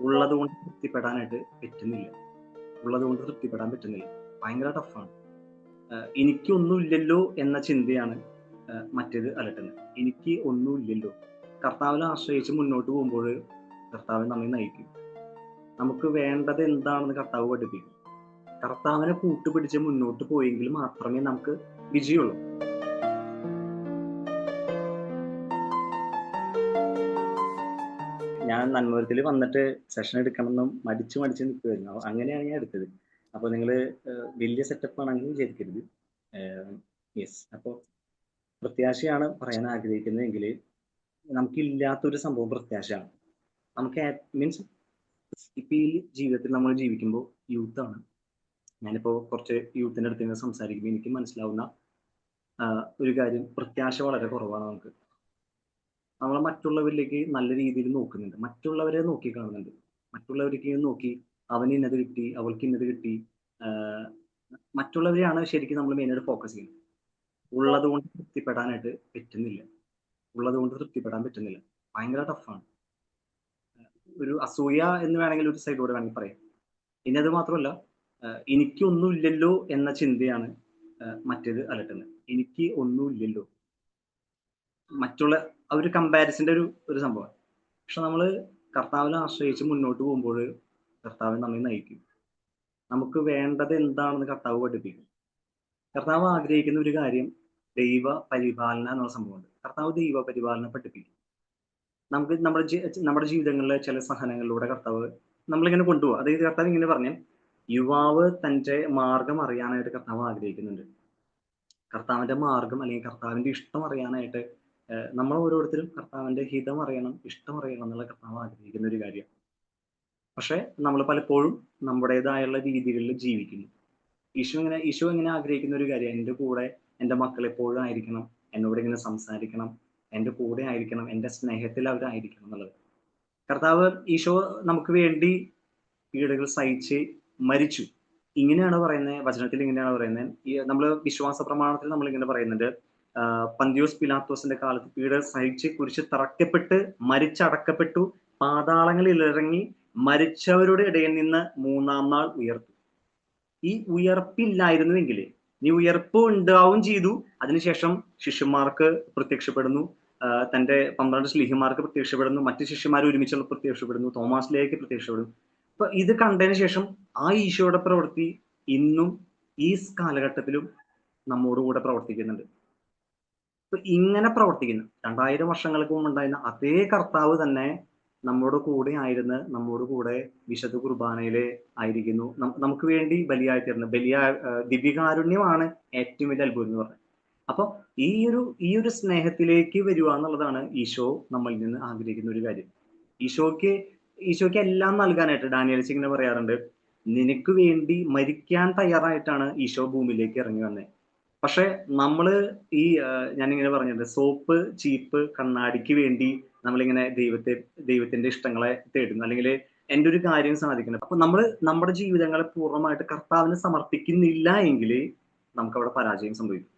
ഉള്ളത് കൊണ്ട് തൃപ്തിപ്പെടാനായിട്ട് പറ്റുന്നില്ല. ഉള്ളത് കൊണ്ട് തൃപ്തിപ്പെടാൻ പറ്റുന്നില്ല. ഭയങ്കര ടഫാണ്. എനിക്കൊന്നുമില്ലല്ലോ എന്ന ചിന്തയാണ് മറ്റേത് അലട്ടുന്നത്. എനിക്ക് ഒന്നുമില്ലല്ലോ. കർത്താവിനെ ആശ്രയിച്ച് മുന്നോട്ട് പോകുമ്പോൾ കർത്താവ് നമ്മെ നയിക്കും. നമുക്ക് വേണ്ടത് എന്താണെന്ന് കർത്താവ് പഠിപ്പിക്കും. കർത്താവിനെ കൂട്ടുപിടിച്ച് മുന്നോട്ട് പോയെങ്കിൽ മാത്രമേ നമുക്ക് വിജയമുള്ളൂ. ഞാൻ നന്മമരത്തിൽ വന്നിട്ട് സെഷൻ എടുക്കണമെന്നും മടിച്ച് നിൽക്കുമായിരുന്നു. അങ്ങനെയാണ് ഞാൻ എടുത്തത്. അപ്പോൾ നിങ്ങൾ വലിയ സെറ്റപ്പ് ആണെങ്കിൽ വിചാരിക്കരുത്. യെസ്. അപ്പോൾ പ്രത്യാശയാണ് പറയാൻ ആഗ്രഹിക്കുന്നതെങ്കിൽ നമുക്കില്ലാത്തൊരു സംഭവം പ്രത്യാശയാണ്. നമുക്ക് മീൻസ് ഇപ്പം ഈ ജീവിതത്തിൽ നമ്മൾ ജീവിക്കുമ്പോൾ യൂത്താണ്. ഞാനിപ്പോൾ കുറച്ച് യൂത്തിൻ്റെ അടുത്ത് നിന്ന് സംസാരിക്കുമ്പോൾ എനിക്ക് മനസ്സിലാവുന്ന ഒരു കാര്യം, പ്രത്യാശ വളരെ കുറവാണ് നമുക്ക്. നമ്മൾ മറ്റുള്ളവരിലേക്ക് നല്ല രീതിയിൽ നോക്കുന്നുണ്ട്, മറ്റുള്ളവരെ നോക്കി കാണുന്നുണ്ട്, മറ്റുള്ളവർക്ക് നോക്കി അവന് ഇന്നത് കിട്ടി, അവൾക്ക് ഇന്നത് കിട്ടി. മറ്റുള്ളവരെയാണ് ശരിക്കും നമ്മൾ മെയിനായിട്ട് ഫോക്കസ് ചെയ്യുന്നത്. ഉള്ളത് കൊണ്ട് തൃപ്തിപ്പെടാനായിട്ട് പറ്റുന്നില്ല. ഉള്ളത് കൊണ്ട് തൃപ്തിപ്പെടാൻ പറ്റുന്നില്ല. ഭയങ്കര ടഫാണ്. ഒരു അസൂയ എന്ന് വേണമെങ്കിൽ ഒരു സൈഡിലൂടെ വേണമെങ്കിൽ പറയാം. ഇനി അത് മാത്രമല്ല, എനിക്കൊന്നുമില്ലല്ലോ എന്ന ചിന്തയാണ് മറ്റേത് അലട്ടുന്നത്. എനിക്ക് ഒന്നുമില്ലല്ലോ. മറ്റുള്ള ഒരു കമ്പാരിസന്റെ ഒരു സംഭവം. പക്ഷെ നമ്മൾ കർത്താവിനെ ആശ്രയിച്ച് മുന്നോട്ട് പോകുമ്പോൾ കർത്താവ് നമ്മെ നയിക്കും. നമുക്ക് വേണ്ടത് എന്താണെന്ന് കർത്താവ് പഠിപ്പിക്കും. കർത്താവ് ആഗ്രഹിക്കുന്ന ഒരു കാര്യം ദൈവ പരിപാലന എന്നുള്ള സംഭവമുണ്ട്. കർത്താവ് ദൈവ പരിപാലന പഠിപ്പിക്കും. നമുക്ക് നമ്മുടെ ജീവിതങ്ങളിലെ ചില സഹനങ്ങളിലൂടെ കർത്താവ് നമ്മളിങ്ങനെ കൊണ്ടുപോകും. അതായത് കർത്താവ് ഇങ്ങനെ പറഞ്ഞു, യുവാവ് തന്റെ മാർഗം അറിയാനായിട്ട് കർത്താവ് ആഗ്രഹിക്കുന്നുണ്ട്. കർത്താവിന്റെ മാർഗം അല്ലെങ്കിൽ കർത്താവിന്റെ ഇഷ്ടം അറിയാനായിട്ട് നമ്മൾ ഓരോരുത്തരും കർത്താവിന്റെ ഹിതം അറിയണം, ഇഷ്ടം അറിയണം എന്നുള്ള കർത്താവ് ആഗ്രഹിക്കുന്ന ഒരു കാര്യം. പക്ഷെ നമ്മൾ പലപ്പോഴും നമ്മുടേതായുള്ള രീതികളിൽ ജീവിക്കുന്നു. ഈശോ ഇങ്ങനെ ആഗ്രഹിക്കുന്ന ഒരു കാര്യം, എൻ്റെ കൂടെ എൻ്റെ മക്കൾ എപ്പോഴും ആയിരിക്കണം, എന്നോട് ഇങ്ങനെ സംസാരിക്കണം, എൻ്റെ കൂടെ ആയിരിക്കണം, എൻ്റെ സ്നേഹത്തിൽ അവരായിരിക്കണം എന്നുള്ളത്. കർത്താവ് ഈശോ നമുക്ക് വേണ്ടി പീഡകൾ സഹിച്ച് മരിച്ചു. ഇങ്ങനെയാണ് പറയുന്നത്, വചനത്തിൽ ഇങ്ങനെയാണ് പറയുന്നത്. ഈ നമ്മൾ വിശ്വാസ പ്രമാണത്തിൽ നമ്മൾ ഇങ്ങനെ പറയുന്നുണ്ട്, പന്തിയോസ് പിലാത്തോസിന്റെ കാലത്ത് പീഡ സഹിച്ച് കുരിശ് തറക്കപ്പെട്ട് മരിച്ചടക്കപ്പെട്ടു, പാതാളങ്ങളിൽ ഇറങ്ങി മരിച്ചവരുടെ ഇടയിൽ നിന്ന് മൂന്നാം നാൾ ഉയർത്തു. ഈ ഉയർപ്പില്ലായിരുന്നുവെങ്കിൽ, ഈ ഉയർപ്പ് ഉണ്ടാവും ചെയ്തു, അതിനുശേഷം ശിഷ്യന്മാർക്ക് പ്രത്യക്ഷപ്പെടുന്നു, തന്റെ 12 ശ്ലീഹന്മാർക്ക് പ്രത്യക്ഷപ്പെടുന്നു, മറ്റു ശിഷ്യന്മാർ ഒരുമിച്ചുള്ള പ്രത്യക്ഷപ്പെടുന്നു, തോമാസിലേക്ക് പ്രത്യക്ഷപ്പെടുന്നു. അപ്പൊ ഇത് കണ്ടതിന് ശേഷം ആ ഈശോയുടെ പ്രവൃത്തി ഇന്നും ഈ കാലഘട്ടത്തിലും നമ്മോടുകൂടെ പ്രവർത്തിക്കുന്നുണ്ട്. അപ്പൊ ഇങ്ങനെ പ്രവർത്തിക്കുന്ന 2000 വർഷങ്ങൾക്ക് മുമ്പ് ഉണ്ടായിരുന്ന അതേ കർത്താവ് തന്നെ നമ്മോട് കൂടെ ആയിരുന്ന് നമ്മോട് കൂടെ വിശുദ്ധ കുർബാനയില് ആയിരിക്കുന്നു. നമുക്ക് വേണ്ടി ബലിയായി തീർന്നു. ദിവ്യകാരുണ്യമാണ് ഏറ്റവും വലിയ അത്ഭുതം എന്ന് പറഞ്ഞത്. അപ്പൊ ഈ ഒരു സ്നേഹത്തിലേക്ക് വരിക എന്നുള്ളതാണ് ഈശോ നമ്മളിൽ നിന്ന് ആഗ്രഹിക്കുന്ന ഒരു കാര്യം. ഈശോയ്ക്ക് എല്ലാം നൽകാനായിട്ട് ഡാനിയേൽ ഇങ്ങനെ പറയാറുണ്ട്, നിനക്ക് വേണ്ടി മരിക്കാൻ തയ്യാറായിട്ടാണ് ഈശോ ഭൂമിയിലേക്ക് ഇറങ്ങി വന്നത്. പക്ഷെ നമ്മള് ഞാനിങ്ങനെ പറഞ്ഞിട്ടുണ്ട്, സോപ്പ് ചീപ്പ് കണ്ണാടിക്ക് വേണ്ടി നമ്മളിങ്ങനെ ദൈവത്തിന്റെ ഇഷ്ടങ്ങളെ തേടുന്നു, അല്ലെങ്കിൽ എൻ്റെ ഒരു കാര്യം സാധിക്കണം. അപ്പൊ നമ്മൾ നമ്മുടെ ജീവിതങ്ങളെ പൂർണ്ണമായിട്ട് കർത്താവിന് സമർപ്പിക്കുന്നില്ല എങ്കിൽ നമുക്ക് അവിടെ പരാജയം സംഭവിക്കും.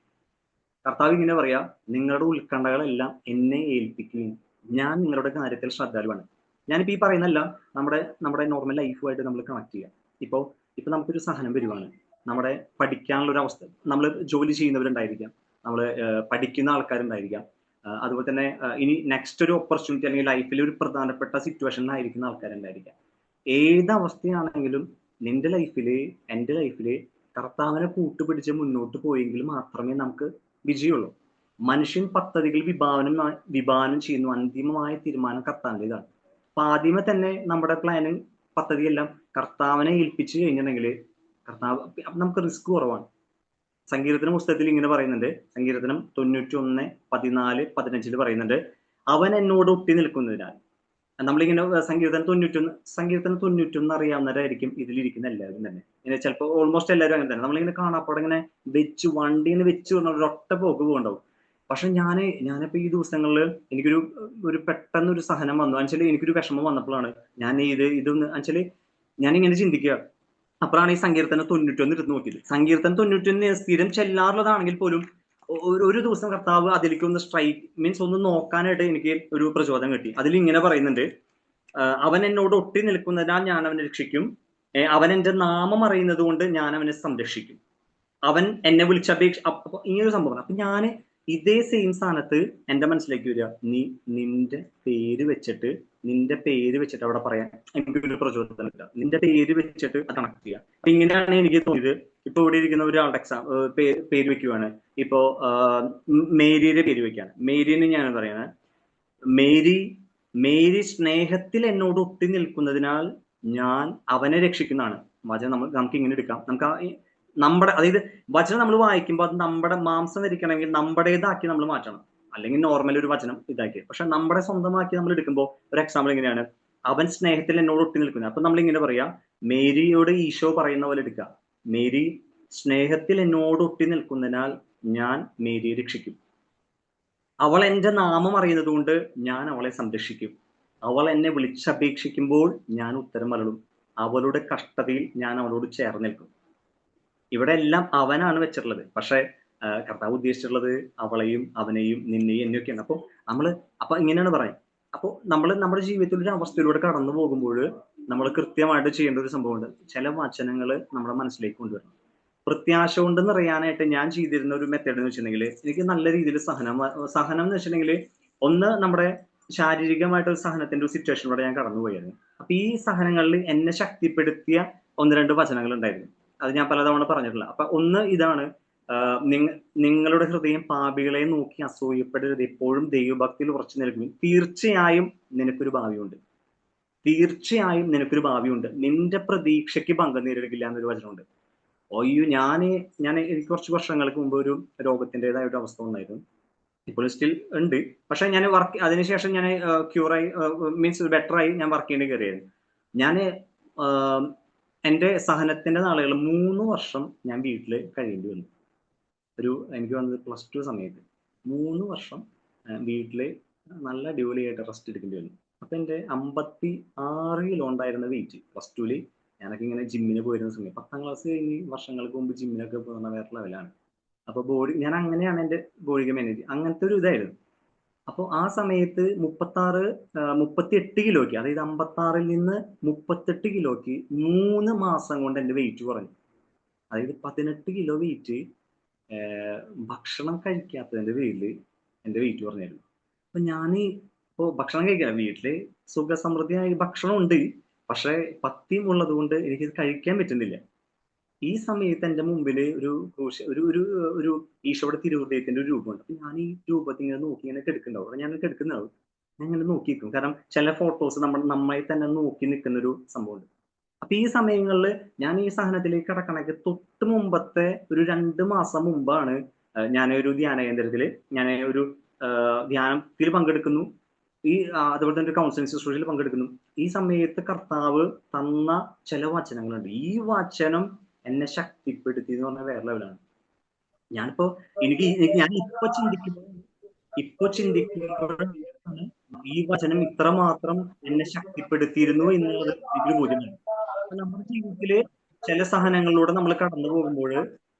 കർത്താവ് ഇങ്ങനെ പറയാ, നിങ്ങളുടെ ഉത്കണ്ഠകളെല്ലാം എന്നെ ഏൽപ്പിക്കുകയും ഞാൻ നിങ്ങളുടെ കാര്യത്തിൽ ശ്രദ്ധാലുവാണ്. ഞാനിപ്പോ ഈ പറയുന്നല്ല നമ്മുടെ നോർമൽ ലൈഫുമായിട്ട് നമ്മൾ കണക്ട് ചെയ്യാം. ഇപ്പൊ നമുക്കൊരു സഹനം വരുവാണ്, നമ്മുടെ പഠിക്കാനുള്ള ഒരു അവസ്ഥ, നമ്മൾ ജോലി ചെയ്യുന്നവരുണ്ടായിരിക്കാം, നമ്മൾ പഠിക്കുന്ന ആൾക്കാരുണ്ടായിരിക്കാം, അതുപോലെ തന്നെ ഇനി നെക്സ്റ്റ് ഒരു ഓപ്പർച്യൂണിറ്റി അല്ലെങ്കിൽ ലൈഫിൽ ഒരു പ്രധാനപ്പെട്ട സിറ്റുവേഷനിലായിരിക്കുന്ന ആൾക്കാരുണ്ടായിരിക്കാം. ഏത് അവസ്ഥയാണെങ്കിലും നിന്റെ ലൈഫില് എൻ്റെ ലൈഫില് കർത്താവിനെ കൂട്ടുപിടിച്ച് മുന്നോട്ട് പോയെങ്കിൽ മാത്രമേ നമുക്ക് വിജയമുള്ളൂ. മനുഷ്യൻ പദ്ധതികൾ വിഭാവനം ചെയ്യുന്നു, അന്തിമമായ തീരുമാനം കർത്താവിൻ്റെതാണ്. അപ്പൊ ആദ്യമേ തന്നെ നമ്മുടെ പ്ലാനും പദ്ധതിയെല്ലാം കർത്താവിനെ ഏൽപ്പിച്ചു കഴിഞ്ഞിട്ടുണ്ടെങ്കിൽ കർത്താവ് നമുക്ക് റിസ്ക് കുറവാണ്. സങ്കീർത്തന പുസ്തകത്തിൽ ഇങ്ങനെ പറയുന്നുണ്ട്, സങ്കീർത്തനം 91:14-15 പറയുന്നുണ്ട്, അവൻ എന്നോട് ഒട്ടി നിൽക്കുന്നതിനാൽ. നമ്മളിങ്ങനെ സങ്കീർത്തനം 91 അറിയാവുന്നവരായിരിക്കും ഇതിലിരിക്കുന്ന എല്ലാവരും തന്നെ. ഇങ്ങനെ ചിലപ്പോൾ ഓൾമോസ്റ്റ് എല്ലാവരും അങ്ങനെ തന്നെ. നമ്മളിങ്ങനെ കാണാപ്പാടെ ഇങ്ങനെ വണ്ടിന്ന് വെച്ച് ഒരൊറ്റ പോക്ക് പോകണ്ടാവും. പക്ഷെ ഞാനിപ്പോ ഈ ദിവസങ്ങളിൽ എനിക്കൊരു പെട്ടെന്നൊരു സഹനം വന്നു. എന്നുവെച്ചാൽ എനിക്കൊരു വിഷമം വന്നപ്പോഴാണ് ഞാൻ ഇതൊന്ന് എന്നുവെച്ചാൽ ഞാനിങ്ങനെ ചിന്തിക്കുക. അപ്പോഴാണ് ഈ സങ്കീർത്തനം 91 എടുത്ത് നോക്കിയത്. സങ്കീർത്തനം 91 സ്ഥിരം ചെല്ലാറുള്ളതാണെങ്കിൽ പോലും ഒരു ദിവസം കർത്താവ് അതിലേക്ക് ഒന്ന് സ്ട്രൈക്ക് മീൻസ് ഒന്ന് നോക്കാനായിട്ട് എനിക്ക് ഒരു പ്രചോദനം കിട്ടി. അതിൽ ഇങ്ങനെ പറയുന്നുണ്ട്, അവൻ എന്നോട് ഒട്ടി നിൽക്കുന്നതിനാൽ ഞാൻ അവനെ രക്ഷിക്കും. അവൻ എന്റെ നാമം അറിയുന്നത് കൊണ്ട് ഞാൻ അവനെ സംരക്ഷിക്കും. അവൻ എന്നെ വിളിച്ചപേക്ഷ ഇങ്ങനൊരു സംഭവം. അപ്പൊ ഞാൻ ഇതേ സെയിം സ്ഥാനത്ത് എന്റെ മനസ്സിലേക്ക് വരിക, നിന്റെ പേര് വെച്ചിട്ട് അവിടെ പറയാൻ എനിക്കൊരു പ്രചോദനമില്ല. നിന്റെ പേര് വെച്ചിട്ട് അത് കണക്ട് ചെയ്യാം. അപ്പൊ ഇങ്ങനെയാണ് എനിക്ക് തോന്നിയത്. ഇപ്പൊ ഇവിടെ ഇരിക്കുന്ന ഒരാളുടെ പേര് വെക്കുവാണ്. ഇപ്പോ മേരിയുടെ പേര് വെക്കാണ്. മേരിന്ന് ഞാൻ പറയുന്നത്, മേരി സ്നേഹത്തിൽ എന്നോട് ഒട്ടി നിൽക്കുന്നതിനാൽ ഞാൻ അവനെ രക്ഷിക്കുന്നതാണ്. വചനം നമുക്ക് ഇങ്ങനെ എടുക്കാം. നമ്മുടെ അതായത് വചനം നമ്മൾ വായിക്കുമ്പോൾ അത് നമ്മുടെ മാംസം ധരിക്കണമെങ്കിൽ നമ്മുടേതാക്കി നമ്മൾ മാറ്റണം. അല്ലെങ്കിൽ നോർമൽ ഒരു വചനം ഇതാക്കി. പക്ഷെ നമ്മുടെ സ്വന്തമാക്കി നമ്മൾ എടുക്കുമ്പോൾ ഒരു എക്സാമ്പിൾ ഇങ്ങനെയാണ്, അവൻ സ്നേഹത്തിൽ എന്നോട് ഒട്ടി നിൽക്കുന്നത്. അപ്പൊ നമ്മൾ ഇങ്ങനെ പറയാ, മേരിയോട് ഈശോ പറയുന്ന പോലെ എടുക്കുക, മേരി സ്നേഹത്തിൽ എന്നോട് ഒട്ടി നിൽക്കുന്നതിനാൽ ഞാൻ മേരിയെ രക്ഷിക്കും. അവൾ എന്റെ നാമം അറിയുന്നത് കൊണ്ട് ഞാൻ അവളെ സംരക്ഷിക്കും. അവൾ എന്നെ വിളിച്ചപേക്ഷിക്കുമ്പോൾ ഞാൻ ഉത്തരം അരുളും. അവളുടെ കഷ്ടതയിൽ ഞാൻ അവളോട് ചേർന്ന് നിൽക്കും. ഇവിടെ എല്ലാം അവനാണ് വെച്ചിട്ടുള്ളത്. പക്ഷെ കർത്താവ് ഉദ്ദേശിച്ചിട്ടുള്ളത് അവളെയും അവനെയും നിന്നെയും എന്നെയൊക്കെയാണ്. അപ്പൊ ഇങ്ങനെയാണ് പറയുന്നത്. അപ്പോൾ നമ്മൾ നമ്മുടെ ജീവിതത്തിൽ ഒരു അവസ്ഥയിലൂടെ കടന്നു പോകുമ്പോൾ നമ്മൾ കൃത്യമായിട്ട് ചെയ്യേണ്ട ഒരു സംഭവമുണ്ട്. ചില വചനങ്ങൾ നമ്മുടെ മനസ്സിലേക്ക് കൊണ്ടുവരണം. പ്രത്യാശ കൊണ്ട് നിറയാനായിട്ട് ഞാൻ ചെയ്തിരുന്ന ഒരു മെത്തേഡ് എന്ന് വെച്ചിട്ടുണ്ടെങ്കിൽ, എനിക്ക് നല്ല രീതിയിൽ സഹനം എന്ന് വെച്ചിട്ടുണ്ടെങ്കിൽ, ഒന്ന് നമ്മുടെ ശാരീരികമായിട്ട് സഹനത്തിന്റെ ഒരു സിറ്റുവേഷനിലൂടെ ഞാൻ കടന്നുപോയായിരുന്നു. അപ്പൊ ഈ സഹനങ്ങളിൽ എന്നെ ശക്തിപ്പെടുത്തിയ 1-2 വചനങ്ങൾ ഉണ്ടായിരുന്നു. അത് ഞാൻ പലതവണ പറഞ്ഞിട്ടില്ല. അപ്പൊ ഒന്ന് ഇതാണ്, നിങ്ങളുടെ ഹൃദയം പാപികളെ നോക്കി അസൂയപ്പെടരുത്, എപ്പോഴും ദൈവഭക്തിയിൽ ഉറച്ചു നിൽക്കും. തീർച്ചയായും നിനക്കൊരു ഭാവിയുണ്ട്. നിന്റെ പ്രതീക്ഷയ്ക്ക് ഭംഗം നേരിടുകയില്ല എന്നൊരു വചനമുണ്ട്. അയ്യോ, എനിക്ക് കുറച്ച് വർഷങ്ങൾക്ക് മുമ്പ് ഒരു രോഗത്തിൻ്റെതായ ഒരു അവസ്ഥ ഉണ്ടായിരുന്നു. ഇപ്പോൾ സ്റ്റിൽ ഉണ്ട്. പക്ഷെ ഞാൻ അതിനുശേഷം ഞാൻ ക്യൂറായി, മീൻസ് ബെറ്ററായി ഞാൻ വർക്ക് ചെയ്യേണ്ടി കയറിയായിരുന്നു. ഞാൻ എൻ്റെ സഹനത്തിന്റെ നാളുകൾ 3 വർഷം ഞാൻ വീട്ടിൽ കഴിയേണ്ടി വന്നു. എനിക്ക് വന്നത് +2 സമയത്ത് 3 വർഷം വീട്ടില് നല്ല അടിപൊളിയായിട്ട് റെസ്റ്റ് എടുക്കേണ്ടി വന്നു. അപ്പൊ എൻ്റെ 56 കിലോ ഉണ്ടായിരുന്ന വെയിറ്റ് +2 ഞാനൊക്കെ ഇങ്ങനെ ജിമ്മിന് പോയിരുന്ന സമയം, 10ാം ക്ലാസ് കഴിഞ്ഞ് വർഷങ്ങൾക്ക് മുമ്പ് ജിമ്മിനൊക്കെ പോകുന്ന വേറെ ലെവലാണ്. അപ്പൊ ഞാൻ അങ്ങനെയാണ് എൻ്റെ ബോഡിക്ക് മാനേജ്, അങ്ങനത്തെ ഒരു ഇതായിരുന്നു. അപ്പോൾ ആ സമയത്ത് 38 കിലോയ്ക്ക്, അതായത് 56-ൽ നിന്ന് 38 കിലോയ്ക്ക് 3 മാസം കൊണ്ട് എൻ്റെ വെയിറ്റ് കുറഞ്ഞു. അതായത് 18 കിലോ വെയിറ്റ് ഭക്ഷണം കഴിക്കാത്തതിന്റെ പേരിൽ എൻ്റെ വെയിറ്റ് കുറഞ്ഞായിരുന്നു. അപ്പൊ ഞാൻ ഇപ്പോൾ ഭക്ഷണം കഴിക്കാം, വീട്ടില് സുഖസമൃദ്ധിയായി ഭക്ഷണം ഉണ്ട്, പക്ഷെ പഥ്യം ഉള്ളത് കൊണ്ട് എനിക്കിത് കഴിക്കാൻ പറ്റുന്നില്ല. ഈ സമയത്ത് എൻ്റെ മുമ്പിൽ ഒരു ഈശോയുടെ തിരുഹൃദയത്തിന്റെ ഒരു രൂപമുണ്ട്. അപ്പൊ ഞാൻ ഈ രൂപത്തിൽ ഇങ്ങനെ നോക്കി ഇങ്ങനെ കിടക്കുന്നുണ്ടാവും. ഞാൻ ഇങ്ങനെ നോക്കി നിൽക്കും. കാരണം ചില ഫോട്ടോസ് നമ്മെ തന്നെ നോക്കി നിൽക്കുന്ന ഒരു സംഭവമുണ്ട്. അപ്പൊ ഈ സമയങ്ങളിൽ ഞാൻ ഈ സഹനത്തിലേക്ക് കടക്കണക്ക് തൊട്ട് മുമ്പത്തെ ഒരു 2 മാസം മുമ്പാണ് ഞാൻ ഒരു ധ്യാന കേന്ദ്രത്തിൽ ഞാൻ ഒരു ധ്യാനത്തിൽ പങ്കെടുക്കുന്നു. അതുപോലെ തന്നെ കൗൺസിലിംഗ് ശുശ്രൂഷയിൽ പങ്കെടുക്കുന്നു. ഈ സമയത്ത് കർത്താവ് തന്ന ചില വചനങ്ങളുണ്ട്. ഈ വചനം എന്നെ ശക്തിപ്പെടുത്തി എന്ന് പറഞ്ഞാൽ വേറെ ലെവലാണ്. ഞാനിപ്പോ ഞാൻ ഇപ്പൊ ചിന്തിക്കുമ്പോഴാണ് ഈ വചനം ഇത്രമാത്രം എന്നെ ശക്തിപ്പെടുത്തിയിരുന്നു എന്നുള്ളത് എനിക്ക് ബോധ്യമാണ്. നമ്മുടെ ജീവിതത്തില് ചില സഹനങ്ങളിലൂടെ നമ്മൾ കടന്നു പോകുമ്പോൾ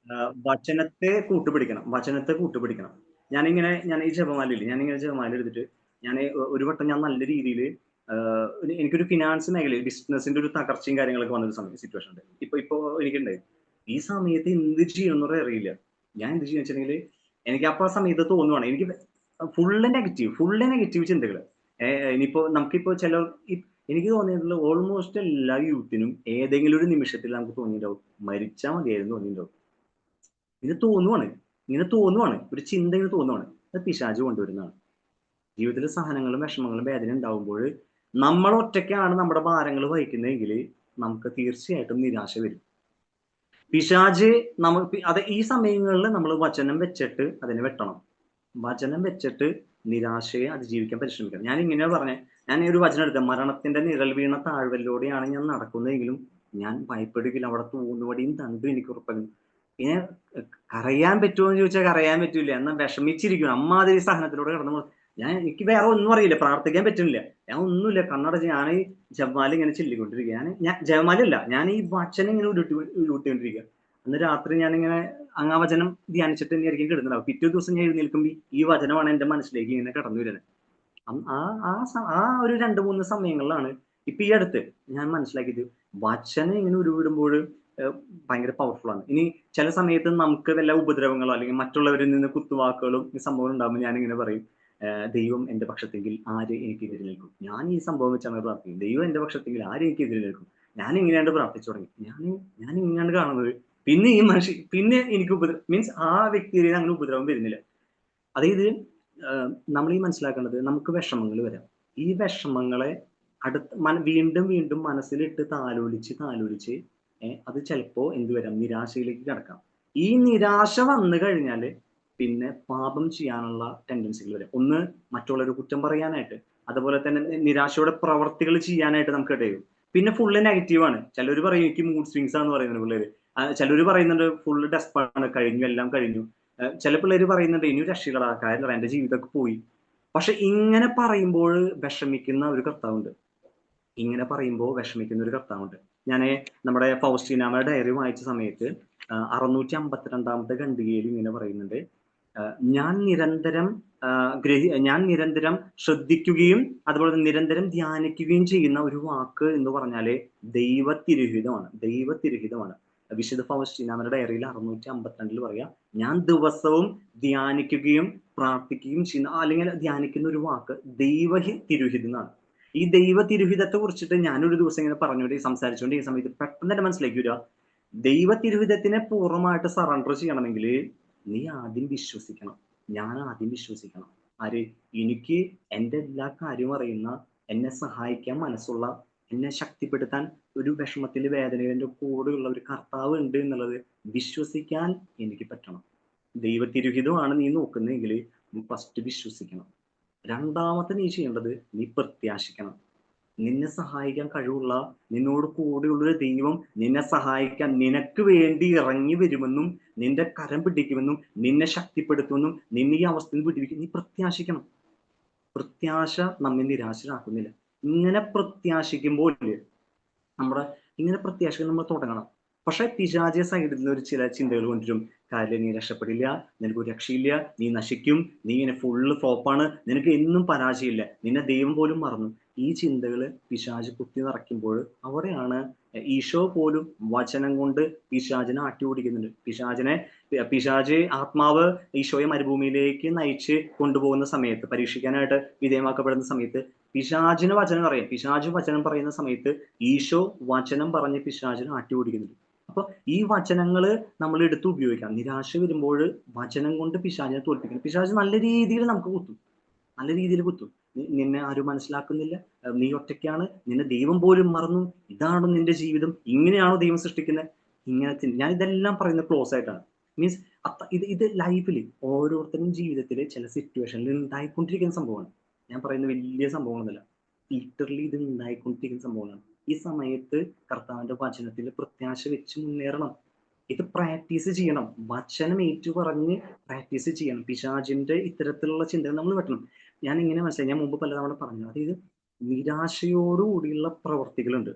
വചനത്തെ കൂട്ടുപിടിക്കണം. ഞാൻ ഈ ജപമാല എടുത്തിട്ട് ഒരു വട്ടം ഞാൻ നല്ല രീതിയിൽ എനിക്കൊരു ഫിനാൻസ് മേഖലയിൽ ബിസിനസിന്റെ ഒരു തകർച്ചയും കാര്യങ്ങളൊക്കെ വന്നൊരു സിറ്റുവേഷൻ ഉണ്ട്. ഇപ്പൊ എനിക്കുണ്ടായി. ഈ സമയത്ത് എന്ത് ചെയ്യണമെന്ന് അറിയില്ല. ഞാൻ എന്ത് ചെയ്യുന്ന വെച്ചിട്ടുണ്ടെങ്കിൽ, എനിക്ക് അപ്പൊ ആ സമയത്ത് തോന്നുവാണ്, എനിക്ക് ഫുള്ള് നെഗറ്റീവ് ചിന്തകൾ. നമുക്കിപ്പോ എനിക്ക് തോന്നിയിട്ടുള്ള ഓൾമോസ്റ്റ് എല്ലാ യൂത്തിനും ഏതെങ്കിലും ഒരു നിമിഷത്തിൽ നമുക്ക് തോന്നിയിട്ടുണ്ടാവും, മരിച്ചാൽ മതിയായിരുന്നു തോന്നിയിട്ടുണ്ടാവും. ഇങ്ങനെ തോന്നുവാണ് ഒരു ചിന്ത, ഇങ്ങനെ തോന്നുവാണ്. അത് പിശാച് കൊണ്ടുവരുന്നതാണ്. ജീവിതത്തിൽ സഹനങ്ങളും വിഷമങ്ങളും വേദന ഉണ്ടാവുമ്പോൾ നമ്മൾ ഒറ്റയ്ക്കാണ് നമ്മുടെ ഭാരങ്ങൾ വഹിക്കുന്നതെങ്കിൽ നമുക്ക് തീർച്ചയായിട്ടും നിരാശ വരും. പിശാച് ഈ സമയങ്ങളിൽ നമ്മൾ വചനം വെച്ചിട്ട് അതിനെ വെട്ടണം. വചനം വെച്ചിട്ട് നിരാശയെ അതിജീവിക്കാൻ പരിശ്രമിക്കണം. ഞാൻ ഇങ്ങനെയാണ് പറഞ്ഞത്. ഞാൻ ഒരു വചനം എടുത്തത്, മരണത്തിന്റെ നിഴൽ വീണ താഴ്വരയിലൂടെയാണ് ഞാൻ നടക്കുന്നതെങ്കിലും ഞാൻ ഭയപ്പെടുകയില്ല, അവിടെ തൂന്നുവടിയും തണ്ടും എനിക്ക് ഉറപ്പായിരുന്നു. ഇങ്ങനെ കരയാൻ പറ്റുമോ എന്ന് ചോദിച്ചാൽ കരയാൻ പറ്റൂല, എന്നാൽ വിഷമിച്ചിരിക്കും. അമ്മാതിരി സഹനത്തിലൂടെ കടന്നു. എനിക്ക് വേറെ ഒന്നും അറിയില്ല, പ്രാർത്ഥിക്കാൻ പറ്റുന്നില്ല, ഞാൻ ഒന്നുമില്ല, കണ്ണടച്ച് ഞാൻ ഈ ജപമാല ഇങ്ങനെ ചൊല്ലിക്കൊണ്ടിരിക്കുക. ഞാൻ ജപമാലയല്ല, ഞാൻ ഈ വചനം ഇങ്ങനെ ഉരുട്ടിക്കൊണ്ടിരിക്കുക. അന്ന് രാത്രി ഞാനിങ്ങനെ ആ വചനം ധ്യാനിച്ചിട്ട് തന്നെയായിരിക്കും കിടന്നുണ്ടാവും. പിറ്റേ ദിവസം ഞാൻ എഴുന്നേൽക്കുമ്പോൾ ഈ വചനമാണ് എൻ്റെ മനസ്സിലേക്ക് ഇങ്ങനെ കടന്നു വരുന്നത്. ആ ഒരു 2-3 സമയങ്ങളിലാണ് ഇപ്പൊ ഈ അടുത്ത് ഞാൻ മനസ്സിലാക്കിയത് വചനം ഇങ്ങനെ ഉരുവിടുമ്പോൾ ഭയങ്കര പവർഫുൾ ആണ്. ഇനി ചില സമയത്ത് നമുക്ക് വല്ല ഉപദ്രവങ്ങളോ അല്ലെങ്കിൽ മറ്റുള്ളവരിൽ നിന്ന് കുത്തുവാക്കുകളും ഈ സംഭവം ഉണ്ടാകുമ്പോൾ ഞാൻ ഇങ്ങനെ പറയും, ദൈവം എന്റെ പക്ഷത്തെങ്കിൽ ആര് എനിക്കെതിരെ നിൽക്കും. ഞാൻ ഈ സംഭവം വെച്ചാണ് പ്രാർത്ഥിക്കും, ദൈവം എന്റെ പക്ഷത്തെങ്കിൽ ആര് എനിക്കെതിരെ നിൽക്കും. ഞാൻ ഇങ്ങനെയാണ്ട് പ്രാർത്ഥിച്ചു തുടങ്ങി. ഞാൻ ഇങ്ങനെയാണ് കാണുന്നത്. പിന്നെ ഈ മനുഷ്യ പിന്നെ എനിക്ക് മീൻസ് ആ വ്യക്തിയിൽ അങ്ങനെ ഉപദ്രവം വരുന്നില്ല. അതായത് നമ്മൾ ഈ മനസ്സിലാക്കേണ്ടത്, നമുക്ക് വിഷമങ്ങൾ വരാം. ഈ വിഷമങ്ങളെ വീണ്ടും വീണ്ടും മനസ്സിലിട്ട് താലോലിച്ച് അത് ചിലപ്പോ എന്ത് വരാം, നിരാശയിലേക്ക് കിടക്കാം. ഈ നിരാശ വന്നു കഴിഞ്ഞാൽ പിന്നെ പാപം ചെയ്യാനുള്ള ടെൻഡൻസികൾ വരും. ഒന്ന്, മറ്റുള്ളവർ കുറ്റം പറയാനായിട്ട്, അതുപോലെ തന്നെ നിരാശയുടെ പ്രവർത്തികൾ ചെയ്യാനായിട്ട് നമുക്ക് ഇടയും. പിന്നെ ഫുള്ള് നെഗറ്റീവാണ്. ചിലർ പറയും എനിക്ക് മൂഡ് സ്വിങ്സ് ആണെന്ന് പറയുന്നത് പിള്ളേര്. ചിലർ പറയുന്നുണ്ട് ഫുള്ള് ഡെസ്പാണ്, കഴിഞ്ഞു, എല്ലാം കഴിഞ്ഞു. ചില പിള്ളേര് പറയുന്നുണ്ട് ഇനി രക്ഷകളാ, കാരണം എന്റെ ജീവിതമൊക്കെ പോയി. പക്ഷെ ഇങ്ങനെ പറയുമ്പോൾ വിഷമിക്കുന്ന ഒരു കർത്താവുണ്ട്. ഇങ്ങനെ പറയുമ്പോൾ വിഷമിക്കുന്ന ഒരു കർത്താവുണ്ട്. ഞാൻ നമ്മുടെ ഫൗസ്റ്റീനാമയുടെ ഡയറി വായിച്ച സമയത്ത് 652 ഖണ്ഡികയിൽ ഇങ്ങനെ പറയുന്നുണ്ട്, ഞാൻ നിരന്തരം ശ്രദ്ധിക്കുകയും അതുപോലെ നിരന്തരം ധ്യാനിക്കുകയും ചെയ്യുന്ന ഒരു വാക്ക് എന്ന് പറഞ്ഞാല് ദൈവത്തിരുഹിതമാണ്. വിശുദ്ധ ഫൗസ്റ്റീനാമയുടെ ഡയറിയിൽ 652 പറയാം, ഞാൻ ദിവസവും ധ്യാനിക്കുകയും പ്രാർത്ഥിക്കുകയും ചെയ്യുന്ന, അല്ലെങ്കിൽ ധ്യാനിക്കുന്ന ഒരു വാക്ക് തിരുഹിതം എന്നാണ്. ഈ തിരുഹിതത്തെ കുറിച്ചിട്ട് ഞാനൊരു ദിവസം ഇങ്ങനെ സംസാരിച്ചുകൊണ്ട് ഈ സമയത്ത് പെട്ടെന്ന് തന്നെ മനസ്സിലാക്കി വരിക, തിരുഹിതത്തിനെ പൂർണ്ണമായിട്ട് സറണ്ടർ ചെയ്യണമെങ്കിൽ നീ ആദ്യം വിശ്വസിക്കണം. ഞാൻ ആദ്യം വിശ്വസിക്കണം. ആര്? എനിക്ക് എൻ്റെ എല്ലാ കാര്യവും അറിയുന്ന, എന്നെ സഹായിക്കാൻ മനസ്സുള്ള, എന്നെ ശക്തിപ്പെടുത്താൻ ഒരു വിഷമത്തിൽ വേദനയുടെ കൂടെയുള്ള ഒരു കർത്താവ് ഉണ്ട് എന്നുള്ളത് വിശ്വസിക്കാൻ എനിക്ക് പറ്റണം. ദൈവത്തിരുഹിതമാണ് നീ നോക്കുന്നതെങ്കിൽ നീ ഫസ്റ്റ് വിശ്വസിക്കണം. രണ്ടാമത്തെ നീ ചെയ്യേണ്ടത്, നീ പ്രത്യാശിക്കണം. നിന്നെ സഹായിക്കാൻ കഴിവുള്ള, നിന്നോട് കൂടെയുള്ളൊരു ദൈവം നിന്നെ സഹായിക്കാൻ, നിനക്ക് വേണ്ടി ഇറങ്ങി വരുമെന്നും നിന്റെ കരം പിടിക്കുമെന്നും നിന്നെ ശക്തിപ്പെടുത്തുമെന്നും നിന്നെ ഈ അവസ്ഥയിൽ വിടുവിക്കും. നീ പ്രത്യാശിക്കണം. പ്രത്യാശ നമ്മെ നിരാശരാക്കുന്നില്ല. ഇങ്ങനെ പ്രത്യാശിക്കുമ്പോൾ ഇങ്ങനെ പ്രത്യാശിക്കാൻ നമ്മൾ തുടങ്ങണം. പക്ഷെ പിശാചിന്റെ സൈഡിൽ നിന്ന് ഒരു ചില ചിന്തകൾ കൊണ്ടുവരും. കാര്യം, നീ രക്ഷപ്പെടില്ല, നിനക്ക് രക്ഷയില്ല, നീ നശിക്കും, നീ ഇങ്ങനെ ഫുള്ള് ഫ്ലോപ്പാണ്, നിനക്ക് എന്നും പരാജയമില്ല, നിന്നെ ദൈവം പോലും മറന്നു. ഈ ചിന്തകൾ പിശാച് കുത്തി നിറയ്ക്കുമ്പോൾ അവിടെയാണ് ഈശോ പോലും വചനം കൊണ്ട് പിശാചിനെ ആട്ടി ഓടിക്കുന്നുണ്ട്. പിശാച് ആത്മാവ് ഈശോയെ മരുഭൂമിയിലേക്ക് നയിച്ച് കൊണ്ടുപോകുന്ന സമയത്ത്, പരീക്ഷിക്കാനായിട്ട് വിധേയമാക്കപ്പെടുന്ന സമയത്ത് പിശാചിന് വചനം പറയാം. പിശാച് വചനം പറയുന്ന സമയത്ത് ഈശോ വചനം പറഞ്ഞ് പിശാചിനെ ആട്ടി ഓടിക്കുന്നുണ്ട്. അപ്പൊ ഈ വചനങ്ങൾ നമ്മൾ എടുത്ത് ഉപയോഗിക്കാം. നിരാശ വരുമ്പോൾ വചനം കൊണ്ട് പിശാചിനെ തോൽപ്പിക്കണം. പിശാച് നല്ല രീതിയിൽ നമുക്ക് കുത്തും. നിന്നെ ആരും മനസ്സിലാക്കുന്നില്ല, നീ ഒറ്റയ്ക്കാണ്, നിന്നെ ദൈവം പോലും മറന്നു, ഇതാണോ നിന്റെ ജീവിതം, ഇങ്ങനെയാണോ ദൈവം സൃഷ്ടിക്കുന്നത്, ഇങ്ങനത്തെ. ഞാൻ ഇതെല്ലാം പറയുന്നത് ക്ലോസ് ആയിട്ടാണ്. മീൻസ് ഇത് ലൈഫിൽ ഓരോരുത്തരും ജീവിതത്തിൽ ചില സിറ്റുവേഷനിൽ ഉണ്ടായിക്കൊണ്ടിരിക്കുന്ന സംഭവമാണ്. ഞാൻ പറയുന്ന വലിയ സംഭവങ്ങളൊന്നുമല്ല, ലിറ്ററലി ഇത് ഉണ്ടായിക്കൊണ്ടിരിക്കുന്ന സംഭവമാണ്. ഈ സമയത്ത് കർത്താവിന്റെ വചനത്തിൽ പ്രത്യാശ വെച്ച് മുന്നേറണം. ഇത് പ്രാക്ടീസ് ചെയ്യണം. വചനം ഏറ്റുപറഞ്ഞ് പ്രാക്ടീസ് ചെയ്യണം. പിശാചിന്റെ ഇത്തരത്തിലുള്ള ചിന്തകൾ നമ്മൾ വെട്ടണം. ഞാൻ ഇങ്ങനെ മനസ്സിലായി, ഞാൻ മുമ്പ് പലതവണ പറഞ്ഞു, അതായത് നിരാശയോടുകൂടിയുള്ള പ്രവർത്തികളുണ്ട്,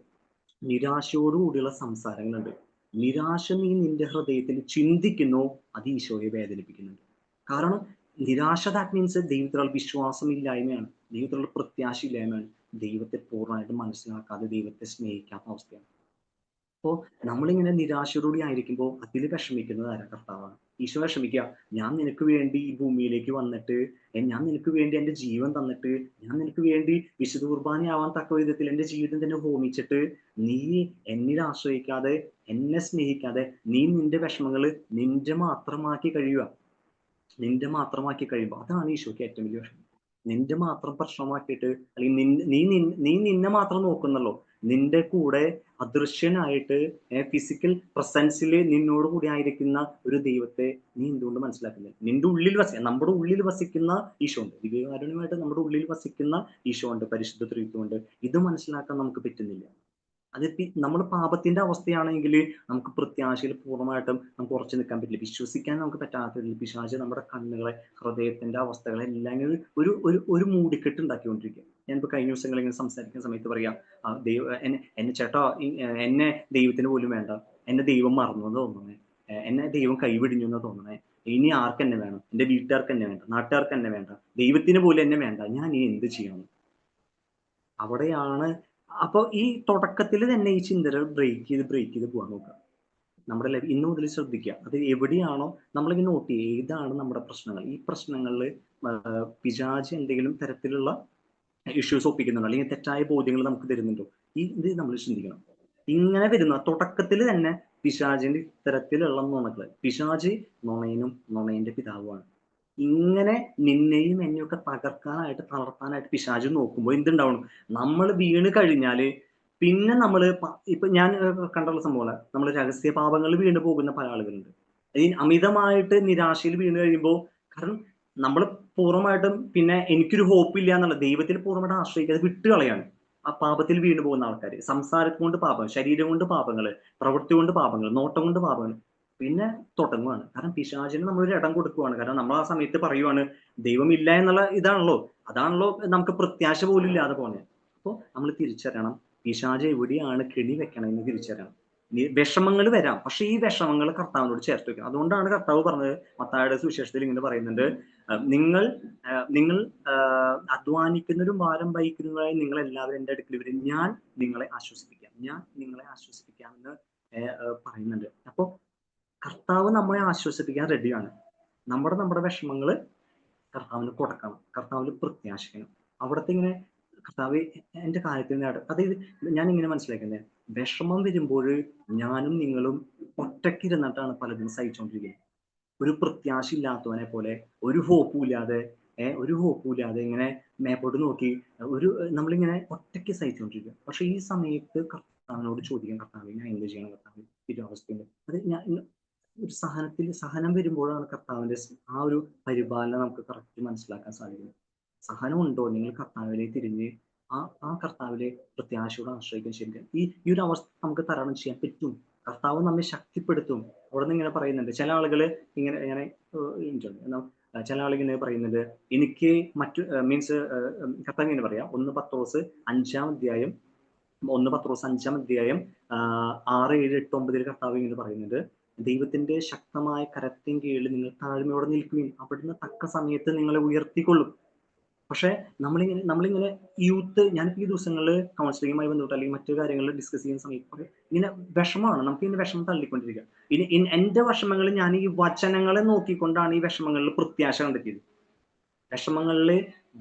നിരാശയോടുകൂടിയുള്ള സംസാരങ്ങളുണ്ട്. നിരാശ നീ നിന്റെ ഹൃദയത്തിൽ ചിന്തിക്കുന്നോ അത് ഈശോയെ വേദനിപ്പിക്കുന്നുണ്ട്. കാരണം നിരാശ, ദാറ്റ് മീൻസ് ദൈവത്തിലുള്ള വിശ്വാസമില്ലായ്മയാണ്, ദൈവത്തിലുള്ള പ്രത്യാശ ഇല്ലായ്മയാണ്, ദൈവത്തെ പൂർണ്ണമായിട്ട് മനസ്സിലാക്കാതെ ദൈവത്തെ സ്നേഹിക്കാത്ത അവസ്ഥയാണ്. അപ്പോ നമ്മളിങ്ങനെ നിരാശയോടുകൂടി ആയിരിക്കുമ്പോൾ അതിൽ വിഷമിക്കുന്നത് ആരാ? കർത്താവാണ്. ഈശോ വിഷമിക്കുക, ഞാൻ നിനക്ക് വേണ്ടി ഈ ഭൂമിയിലേക്ക് വന്നിട്ട്, ഞാൻ നിനക്ക് വേണ്ടി എൻ്റെ ജീവൻ തന്നിട്ട്, ഞാൻ നിനക്ക് വേണ്ടി വിശുദ്ധ കുർബാനയാവാൻ തക്ക വിധത്തിൽ എൻ്റെ ജീവിതം തന്നെ ഹോമിച്ചിട്ട്, നീ എന്നിൽ ആശ്രയിക്കാതെ, എന്നെ സ്നേഹിക്കാതെ, നീ നിന്റെ വിഷമങ്ങൾ നിന്റെ മാത്രമാക്കി കഴിയുമ്പോൾ അതാണ് ഈശോയ്ക്ക് ഏറ്റവും വലിയ വിഷമം. നിന്റെ മാത്രം പ്രശ്നമാക്കിയിട്ട്, അല്ലെങ്കിൽ നീ നിന്നെ മാത്രം നോക്കുന്നല്ലോ. നിന്റെ കൂടെ അദൃശ്യനായിട്ട് ഫിസിക്കൽ പ്രസൻസിൽ നിന്നോട് കൂടി ആയിരിക്കുന്ന ഒരു ദൈവത്തെ നീ എന്തുകൊണ്ട് മനസ്സിലാക്കുന്നില്ല? നമ്മുടെ ഉള്ളിൽ വസിക്കുന്ന ഈശോ ഉണ്ട്, ദിവ്യകാരുണ്യമായിട്ട് നമ്മുടെ ഉള്ളിൽ വസിക്കുന്ന ഈശോ ഉണ്ട്, പരിശുദ്ധ ത്രിത്വമുണ്ട്. ഇത് മനസ്സിലാക്കാൻ നമുക്ക് പറ്റുന്നില്ല. അത് നമ്മൾ പാപത്തിന്റെ അവസ്ഥയാണെങ്കിൽ നമുക്ക് പ്രത്യാശയിൽ പൂർണ്ണമായിട്ടും നമുക്ക് ഉറച്ചു നിൽക്കാൻ പറ്റില്ല. വിശ്വസിക്കാൻ നമുക്ക് പറ്റാത്തതിൽ പിശാച് നമ്മുടെ കണ്ണുകളെ, ഹൃദയത്തിന്റെ അവസ്ഥകളെ എല്ലാം ഒരു ഒരു ഒരു മൂടിക്കെട്ട് ഉണ്ടാക്കിക്കൊണ്ടിരിക്കുക. ഞാനിപ്പോ കഴിഞ്ഞ ദിവസങ്ങൾ ഇങ്ങനെ സംസാരിക്കുന്ന സമയത്ത് പറയാം, എന്നെ ചേട്ടാ, എന്നെ ദൈവത്തിന് പോലും വേണ്ട, എന്നെ ദൈവം മറന്നു എന്ന് തോന്നുന്നേ, എന്നെ ദൈവം കൈവിടിഞ്ഞു എന്ന് തോന്നണേ, ഇനി ആർക്ക് എന്നെ വേണം, എന്റെ വീട്ടുകാർക്ക് എന്നെ വേണ്ട, നാട്ടുകാർക്ക് എന്നെ വേണ്ട, ദൈവത്തിന് പോലും എന്നെ വേണ്ട, ഞാൻ ഇനി എന്ത് ചെയ്യണം? അവിടെയാണ് അപ്പൊ ഈ തുടക്കത്തിൽ തന്നെ ഈ ചിന്തകൾ ബ്രേക്ക് ചെയ്ത് പോകാൻ നോക്കുക. നമ്മുടെ ലൈഫ് ഇന്നു മുതൽ ശ്രദ്ധിക്കുക. അത് എവിടെയാണോ നമ്മളിങ്ങനെ നോട്ട് ചെയ്യുക, ഏതാണ് നമ്മുടെ പ്രശ്നങ്ങൾ. ഈ പ്രശ്നങ്ങളിൽ പിശാച് എന്തെങ്കിലും തരത്തിലുള്ള ഇഷ്യൂസ് ഒപ്പിക്കുന്നുണ്ടോ, അല്ലെങ്കിൽ തെറ്റായ ബോധ്യങ്ങൾ നമുക്ക് തരുന്നുണ്ടോ, ഇത് നമ്മൾ ചിന്തിക്കണം. ഇങ്ങനെ വരുന്ന തുടക്കത്തിൽ തന്നെ പിശാചിന്റെ ഇത്തരത്തിലുള്ള നുണകള്. പിശാച് നുണയനും നുണയന്റെ പിതാവുമാണ്. ഇങ്ങനെ നിന്നെയും എന്നെയൊക്കെ തകർക്കാനായിട്ട് തളർത്താനായിട്ട് പിശാച് നോക്കുമ്പോൾ എന്തുണ്ടാവണം, നമ്മൾ വീണ് കഴിഞ്ഞാല് പിന്നെ നമ്മള് ഇപ്പൊ ഞാൻ കണ്ടുള്ള സംഭവമാണ്, നമ്മൾ രഹസ്യ പാപങ്ങളിൽ വീണ് പോകുന്ന പല ആളുകളുണ്ട്. ഈ അമിതമായിട്ട് നിരാശയിൽ വീണ് കഴിയുമ്പോൾ, കാരണം നമ്മൾ പൂർണ്ണമായിട്ടും പിന്നെ എനിക്കൊരു ഹോപ്പ് ഇല്ല എന്നുള്ള ദൈവത്തിൽ പൂർണ്ണമായിട്ട് ആശ്രയിക്കാതെ വിട്ട് കളയാണ് ആ പാപത്തിൽ വീണ് പോകുന്ന ആൾക്കാർ. സംസാരം കൊണ്ട് പാപം, ശരീരം കൊണ്ട് പാപങ്ങള്, പ്രവൃത്തി കൊണ്ട് പാപങ്ങൾ, നോട്ടം കൊണ്ട് പാപങ്ങൾ, പിന്നെ തുടങ്ങുവാണ്. കാരണം പിശാചിന് നമ്മളൊരു ഇടം കൊടുക്കുവാണ്. കാരണം നമ്മൾ ആ സമയത്ത് പറയുവാണ് ദൈവം ഇല്ല എന്നുള്ള ഇതാണല്ലോ, അതാണല്ലോ നമുക്ക് പ്രത്യാശ പോലും ഇല്ലാതെ പോകുന്നത്. അപ്പോൾ നമ്മൾ തിരിച്ചറിയണം പിശാച് എവിടെയാണ് കെണി വെക്കണമെന്ന് തിരിച്ചറിയണം. വിഷമങ്ങൾ വരാം, പക്ഷെ ഈ വിഷമങ്ങൾ കർത്താവിനോട് ചേർത്ത് വെക്കണം. അതുകൊണ്ടാണ് കർത്താവ് പറഞ്ഞത് മത്തായിയുടെ സുവിശേഷത്തിൽ ഇങ്ങനെ പറയുന്നുണ്ട്, നിങ്ങൾ നിങ്ങൾ അധ്വാനിക്കുന്നവരും ഭാരം വഹിക്കുന്നവരായി നിങ്ങൾ എല്ലാവരും എൻ്റെ അടുക്കൽ വരും, ഞാൻ നിങ്ങളെ ആശ്വസിപ്പിക്കാം, ഞാൻ നിങ്ങളെ ആശ്വസിപ്പിക്കാം എന്ന് പറയുന്നുണ്ട്. അപ്പൊ കർത്താവ് നമ്മളെ ആശ്വസിപ്പിക്കാൻ റെഡിയാണ്. നമ്മുടെ വിഷമങ്ങൾ കർത്താവിന് കൊടുക്കണം, കർത്താവിന് പ്രത്യാശിക്കണം. അവിടത്തെ ഇങ്ങനെ കർത്താവ് എന്റെ കാര്യത്തിൽ അതായത് ഞാൻ ഇങ്ങനെ മനസ്സിലാക്കുന്നത്, വിഷമം വരുമ്പോൾ ഞാനും നിങ്ങളും ഒറ്റയ്ക്കിരുന്നിട്ടാണ് പലതും സഹിച്ചുകൊണ്ടിരിക്കുന്നത്. ഒരു പ്രത്യാശ ഇല്ലാത്തവനെ പോലെ, ഒരു ഹോപ്പും ഇല്ലാതെ ഇങ്ങനെ മേപ്പോട്ട് നോക്കി നമ്മളിങ്ങനെ ഒറ്റയ്ക്ക് സഹിച്ചുകൊണ്ടിരിക്കുക. പക്ഷെ ഈ സമയത്ത് കർത്താവിനോട് ചോദിക്കാൻ, കർത്താവ് ഞാൻ എന്ത് ചെയ്യണം, കർത്താവ് ഈ അവസ്ഥയുണ്ട്. അത് ഞാൻ ഒരു സഹനം വരുമ്പോഴാണ് കർത്താവിന്റെ ആ ഒരു പരിപാലനം നമുക്ക് കറക്റ്റ് മനസ്സിലാക്കാൻ സാധിക്കുന്നത്. സഹനം ഉണ്ടോ, നിങ്ങൾ കർത്താവിനെ തിരിഞ്ഞ് ആ കർത്താവിലെ പ്രത്യാശയോട് ആശ്രയിക്കാൻ ശരിക്കും ഈ ഒരു അവസ്ഥ നമുക്ക് തരണം ചെയ്യാൻ പറ്റും. കർത്താവ് നമ്മെ ശക്തിപ്പെടുത്തും. അവിടെ നിന്ന് ഇങ്ങനെ പറയുന്നുണ്ട്, ചില ആളുകള് ഇങ്ങനെ ചില ആളുകൾ ഇങ്ങനെ പറയുന്നുണ്ട്, എനിക്ക് മീൻസ് കർത്താവ് ഇങ്ങനെ പറയാം, 1 പത്രോസ് 5-ാം അധ്യായം 6, 7, 8, 9 കർത്താവ് ഇങ്ങനെ പറയുന്നുണ്ട്, ദൈവത്തിന്റെ ശക്തമായ കരത്തിൻ കീഴിൽ നിങ്ങൾ താഴ്മയോടെ നിൽക്കുകയും അവിടുന്ന് തക്ക സമയത്ത് നിങ്ങളെ ഉയർത്തിക്കൊള്ളും. പക്ഷെ നമ്മളിങ്ങനെ ഞാനിപ്പോ ഈ ദിവസങ്ങളിൽ കൗൺസിലിങ്ങുമായി ബന്ധപ്പെട്ട് അല്ലെങ്കിൽ മറ്റു കാര്യങ്ങൾ ഡിസ്കസ് ചെയ്യുന്ന സമയത്ത് ഇങ്ങനെ വിഷമമാണ്, നമുക്ക് ഇങ്ങനെ വിഷമം തള്ളിക്കൊണ്ടിരിക്കുക. ഇനി എന്റെ വിഷമങ്ങളിൽ ഞാൻ ഈ വചനങ്ങളെ നോക്കിക്കൊണ്ടാണ് ഈ വിഷമങ്ങളിൽ പ്രത്യാശ കണ്ടെത്തിയത്. വിഷമങ്ങളിൽ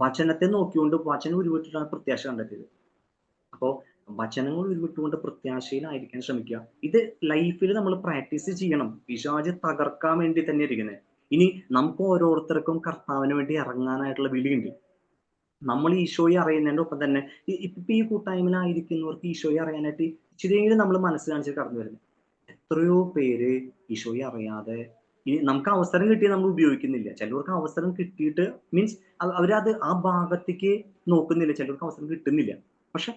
വചനത്തെ നോക്കിക്കൊണ്ട് വചനം ഉരുവിട്ടിട്ടാണ് പ്രത്യാശ കണ്ടെത്തിയത്. അപ്പോ വചനങ്ങൾ ഉരുവിട്ടുകൊണ്ട് പ്രത്യാശയിലായിരിക്കാൻ ശ്രമിക്കുക. ഇത് ലൈഫിൽ നമ്മൾ പ്രാക്ടീസ് ചെയ്യണം. പിശാച് തകർക്കാൻ വേണ്ടി തന്നെ ഇരിക്കുന്നത്. ഇനി നമുക്ക് ഓരോരുത്തർക്കും കർത്താവിന് വേണ്ടി ഇറങ്ങാനായിട്ടുള്ള വിളിയുണ്ട്. നമ്മൾ ഈശോയെ അറിയുന്നതിന്റെ ഒപ്പം തന്നെ ഇപ്പൊ ഈ കൂട്ടായ്മയിലായിരിക്കുന്നവർക്ക് ഈശോയെ അറിയാനായിട്ട് ഇച്ചിരിയെങ്കിലും നമ്മൾ മനസ്സ് കാണിച്ച് കടന്നു വരുന്നത്. എത്രയോ പേര് ഈശോയെ അറിയാതെ നമുക്ക് അവസരം കിട്ടി നമ്മൾ ഉപയോഗിക്കുന്നില്ല. ചിലർക്ക് അവസരം കിട്ടിയിട്ട് മീൻസ് അവരത് ആ ഭാഗത്തേക്ക് നോക്കുന്നില്ല, ചിലർക്ക് അവസരം കിട്ടുന്നില്ല. പക്ഷെ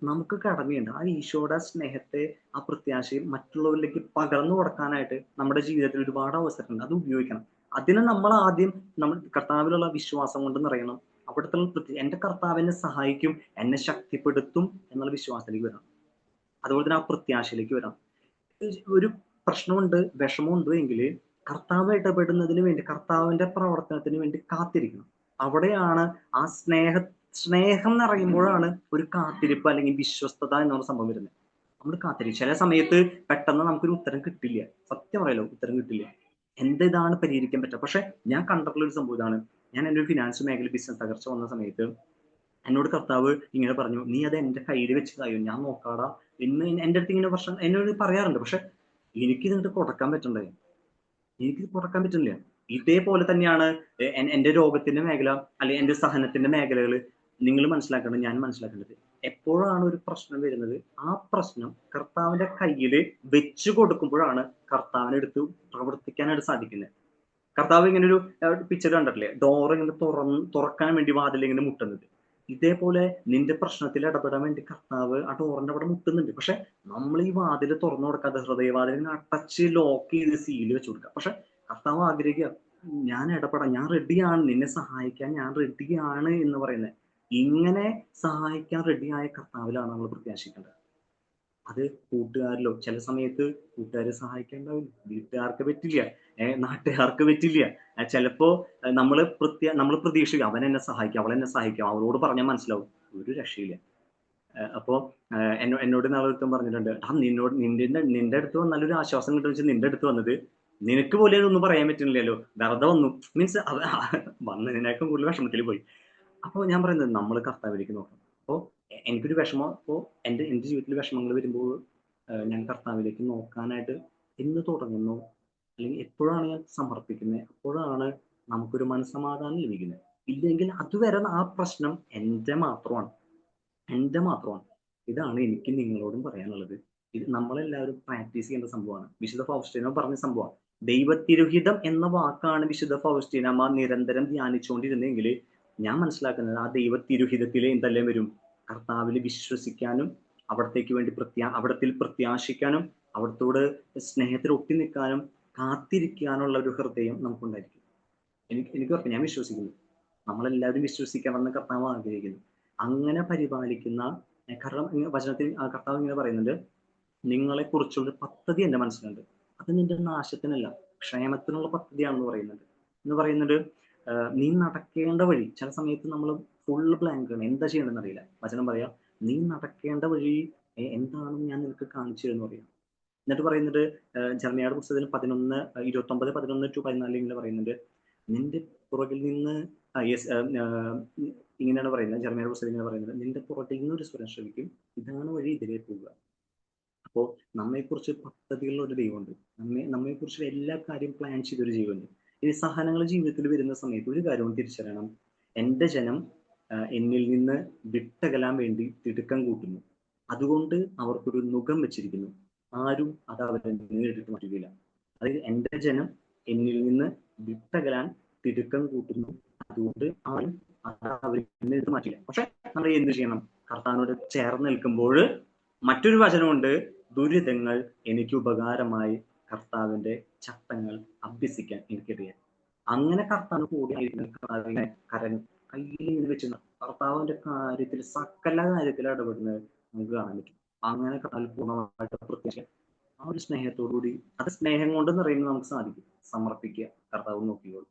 നമുക്ക് കടമയുണ്ട് ആ ഈശോയുടെ സ്നേഹത്തെ, ആ പ്രത്യാശയും മറ്റുള്ളവരിലേക്ക് പകർന്നു കൊടുക്കാനായിട്ട്. നമ്മുടെ ജീവിതത്തിൽ ഒരുപാട് അവസരമുണ്ട്, അത് ഉപയോഗിക്കണം. അതിന് നമ്മൾ ആദ്യം നമ്മൾ കർത്താവിലുള്ള വിശ്വാസം കൊണ്ട് നിറയണം. അവിടുത്തെ എന്റെ കർത്താവ് എന്നെ സഹായിക്കും, എന്നെ ശക്തിപ്പെടുത്തും എന്നുള്ള വിശ്വാസത്തിലേക്ക് വരണം. അതുപോലെ തന്നെ ആ പ്രത്യാശയിലേക്ക് വരണം. ഒരു പ്രശ്നമുണ്ട്, വിഷമമുണ്ട് എങ്കിൽ കർത്താവ് ഇടപെടുന്നതിന് വേണ്ടി, കർത്താവിന്റെ പ്രവർത്തനത്തിന് വേണ്ടി കാത്തിരിക്കണം. അവിടെയാണ് ആ സ്നേഹം നിറയുമ്പോഴാണ് ഒരു കാത്തിരിപ്പ് അല്ലെങ്കിൽ വിശ്വസ്തത എന്നുള്ള സംഭവം വരുന്നത്. നമ്മൾ കാത്തിരിക്കും. ചില സമയത്ത് പെട്ടെന്ന് നമുക്കൊരു ഉത്തരം കിട്ടില്ല, സത്യം പറയല്ലോ, ഉത്തരം കിട്ടില്ല. എന്താണ് പരിഹരിക്കാൻ പറ്റുക. പക്ഷെ ഞാൻ കണ്ടിട്ടുള്ള ഒരു സംഭവം ഇതാണ്. ഞാൻ എൻ്റെ ഒരു ഫിനാൻസ് മേഖല ബിസിനസ് തകർച്ച വന്ന സമയത്ത് എന്നോട് കർത്താവ് ഇങ്ങനെ പറഞ്ഞു, നീ അത് എന്റെ കയ്യിൽ വെച്ചതായോ, ഞാൻ നോക്കാടാ എന്ന് എൻ്റെ അടുത്ത് ഇങ്ങനെ എന്നോട് പറയാറുണ്ട്. പക്ഷെ എനിക്ക് ഇതിട്ട് കൊടുക്കാൻ പറ്റണ്ടേ, എനിക്കിത് കൊടുക്കാൻ പറ്റുന്നില്ല. ഇതേപോലെ തന്നെയാണ് എന്റെ രോഗത്തിന്റെ മേഖല അല്ലെങ്കിൽ എന്റെ സഹനത്തിന്റെ മേഖലകൾ. നിങ്ങൾ മനസ്സിലാക്കേണ്ടത്, ഞാൻ മനസ്സിലാക്കേണ്ടത്, എപ്പോഴാണ് ഒരു പ്രശ്നം വരുന്നത്, ആ പ്രശ്നം കർത്താവിന്റെ കയ്യിൽ വെച്ചു കൊടുക്കുമ്പോഴാണ് കർത്താവിനെടുത്ത് പ്രവർത്തിക്കാനായിട്ട് സാധിക്കുന്നത്. കർത്താവ് ഇങ്ങനെ ഒരു പിക്ചർ കണ്ടിട്ടില്ലേ, ഡോർ ഇങ്ങനെ തുറക്കാൻ വേണ്ടി വാതിൽ ഇങ്ങനെ മുട്ടുന്നത്. ഇതേപോലെ നിന്റെ പ്രശ്നത്തിൽ ഇടപെടാൻ വേണ്ടി കർത്താവ് ആ ഡോറിന്റെ അവിടെ മുട്ടുന്നുണ്ട്. പക്ഷെ നമ്മൾ ഈ വാതിൽ തുറന്നു കൊടുക്കാതെ ഹൃദയവാതിൽ ഇങ്ങനെ അടച്ച് ലോക്ക് ചെയ്ത് സീല് വെച്ച് കൊടുക്കുക. പക്ഷെ കർത്താവ് ആഗ്രഹിക്കുക, ഞാൻ ഇടപെടാം, ഞാൻ റെഡിയാണ്, നിന്നെ സഹായിക്കാൻ ഞാൻ റെഡിയാണ് എന്ന് പറയുന്നത്. ഇങ്ങനെ സഹായിക്കാൻ റെഡിയായ കർത്താവിലാണ് നമ്മൾ പ്രത്യാശിക്കേണ്ടത്. അത് കൂട്ടുകാരിലോ, ചില സമയത്ത് കൂട്ടുകാരെ സഹായിക്കേണ്ടാവില്ല, വീട്ടുകാർക്ക് പറ്റില്ല, നാട്ടുകാർക്ക് പറ്റില്ല. ചിലപ്പോ നമ്മൾ പ്രതീക്ഷിക്കും അവൻ എന്നെ സഹായിക്കും, അവൾ എന്നെ സഹായിക്കും, അവളോട് പറഞ്ഞാൽ മനസ്സിലാവും. ഒരു രക്ഷയില്ല. അപ്പോ എന്നോട് നാളെ ഒരുത്തൻ പറഞ്ഞിട്ടുണ്ട്, നിന്റെ അടുത്ത് വന്നാലും ഒരു ആശ്വാസം കിട്ടും വെച്ചാൽ നിന്റെ അടുത്ത് വന്നത് നിനക്ക് പോലും ഇതൊന്നും പറയാൻ പറ്റുന്നില്ലല്ലോ, വെറുതെ വന്നു മീൻസ് വന്നതിനേക്കാൾ കൂടുതൽ വിഷമത്തിൽ പോയി. അപ്പോൾ ഞാൻ പറയുന്നത് നമ്മൾ കർത്താവിലേക്ക് നോക്കണം. അപ്പോൾ എനിക്കൊരു വിഷമം, അപ്പോൾ എൻ്റെ ജീവിതത്തിൽ വിഷമങ്ങൾ വരുമ്പോൾ ഞാൻ കർത്താവിലേക്ക് നോക്കാനായിട്ട് എന്ന് തുടങ്ങുന്നു, അല്ലെങ്കിൽ എപ്പോഴാണ് ഞാൻ സമർപ്പിക്കുന്നത്, അപ്പോഴാണ് നമുക്കൊരു മനസ്സമാധാനം ലഭിക്കുന്നത്. ഇല്ലെങ്കിൽ അതുവരെ ആ പ്രശ്നം എൻ്റെ മാത്രമാണ്. ഇതാണ് എനിക്ക് നിങ്ങളോടും പറയാനുള്ളത്. ഇത് നമ്മളെല്ലാവരും പ്രാക്ടീസ് ചെയ്യേണ്ട സംഭവമാണ്. വിശുദ്ധ ഫൗസ്റ്റീന പറഞ്ഞ സംഭവമാണ്. ദൈവത്തിരുഹിതം എന്ന വാക്കാണ് വിശുദ്ധ ഫൗസ്റ്റീനമ്മ നിരന്തരം ധ്യാനിച്ചുകൊണ്ടിരുന്നെങ്കിൽ ഞാൻ മനസ്സിലാക്കുന്നത് ആ ദൈവത്തിരുഹിതത്തിൽ എന്തെല്ലാം വരും? കർത്താവിൽ വിശ്വസിക്കാനും അവിടത്തേക്ക് വേണ്ടി അവിടത്തിൽ പ്രത്യാശിക്കാനും അവിടത്തോട് സ്നേഹത്തിൽ ഒട്ടി നിൽക്കാനും കാത്തിരിക്കാനുള്ള ഒരു ഹൃദയം നമുക്കുണ്ടായിരിക്കും. എനിക്ക് ഉറപ്പ്, ഞാൻ വിശ്വസിക്കുന്നു, നമ്മളെല്ലാവരും വിശ്വസിക്കണമെന്ന് കർത്താവ് ആഗ്രഹിക്കുന്നു. അങ്ങനെ പരിപാലിക്കുന്ന, കാരണം വചനത്തിൽ കർത്താവ് ഇങ്ങനെ പറയുന്നുണ്ട്, നിങ്ങളെ കുറിച്ചുള്ള പദ്ധതി എന്റെ മനസ്സിലുണ്ട്, അത് നിന്റെ നാശത്തിനല്ല ക്ഷേമത്തിനുള്ള പദ്ധതിയാണെന്ന് പറയുന്നുണ്ട്. നീ നടക്കേണ്ട വഴി, ചില സമയത്ത് നമ്മൾ ഫുൾ ബ്ലാങ്ക് ആണ്, എന്താ ചെയ്യണമെന്ന് അറിയില്ല. വചനം പറയാം, നീ നടക്കേണ്ട വഴി എന്താണെന്ന് ഞാൻ നിനക്ക് കാണിച്ചു തരുമെന്ന് പറയാം. എന്നിട്ട് പറയുന്നത് ജെറമ്യായുടെ പുസ്തകത്തിൽ 11:11-14 ഇങ്ങനെ പറയുന്നുണ്ട്, നിന്റെ പുറകിൽ നിന്ന് ഇങ്ങനെയാണ് പറയുന്നത്. ജെറമ്യായുടെ പുസ്തകം ഇങ്ങനെ പറയുന്നത്, നിന്റെ പുറകിൽ നിന്ന് ഒരു സ്വരം ശ്രമിക്കും, ഇതാണ് വഴി, ഇതിലേ പോവുക. അപ്പോൾ നമ്മെക്കുറിച്ച് പദ്ധതികളുള്ള ഒരു ദൈവമുണ്ട്. നമ്മെക്കുറിച്ച് എല്ലാ കാര്യം പ്ലാൻ ചെയ്തൊരു ജീവനുണ്ട്. ഈ സഹനങ്ങൾ ജീവിതത്തിൽ വരുന്ന സമയത്ത് ഒരു കാര്യവും തിരിച്ചറിയണം, എൻ്റെ ജനം എന്നിൽ നിന്ന് വിട്ടകലാൻ വേണ്ടി തിടുക്കം കൂട്ടുന്നു, അതുകൊണ്ട് അവർക്കൊരു നുകം വെച്ചിരിക്കുന്നു, ആരും അത് അവരെ നേരിട്ട് മാറ്റുകയില്ല. അതായത് എൻ്റെ ജനം എന്നിൽ നിന്ന് വിട്ടകലാൻ തിടുക്കം കൂട്ടുന്നു, അതുകൊണ്ട് ആരും അത് അവരെ നേരിട്ട് മാറ്റില്ല. പക്ഷെ നമ്മൾ എന്ത് ചെയ്യണം? കർത്താവിനോട് ചേർന്ന് നിൽക്കുമ്പോൾ മറ്റൊരു വചനമുണ്ട്, ദുരിതങ്ങൾ എനിക്ക് ഉപകാരമായി കർത്താവിന്റെ ചട്ടങ്ങൾ അഭ്യസിക്കാൻ എനിക്കറിയാം. അങ്ങനെ കർത്താവിന് കൂടി കർത്താവിനെ കയ്യിൽ വെച്ച് കർത്താവിന്റെ കാര്യത്തിൽ സകല കാര്യത്തിൽ ഇടപെടുന്നത് നമുക്ക് കാണാൻ പറ്റും. അങ്ങനെ കർത്താവിൽ പൂർണ്ണമായിട്ട് പ്രത്യേകിച്ച് ആ ഒരു സ്നേഹത്തോടുകൂടി, അത് സ്നേഹം കൊണ്ട് നിറയുന്നത് നമുക്ക് സാധിക്കും. സമർപ്പിക്കുക, കർത്താവ് നോക്കിക്കോളും.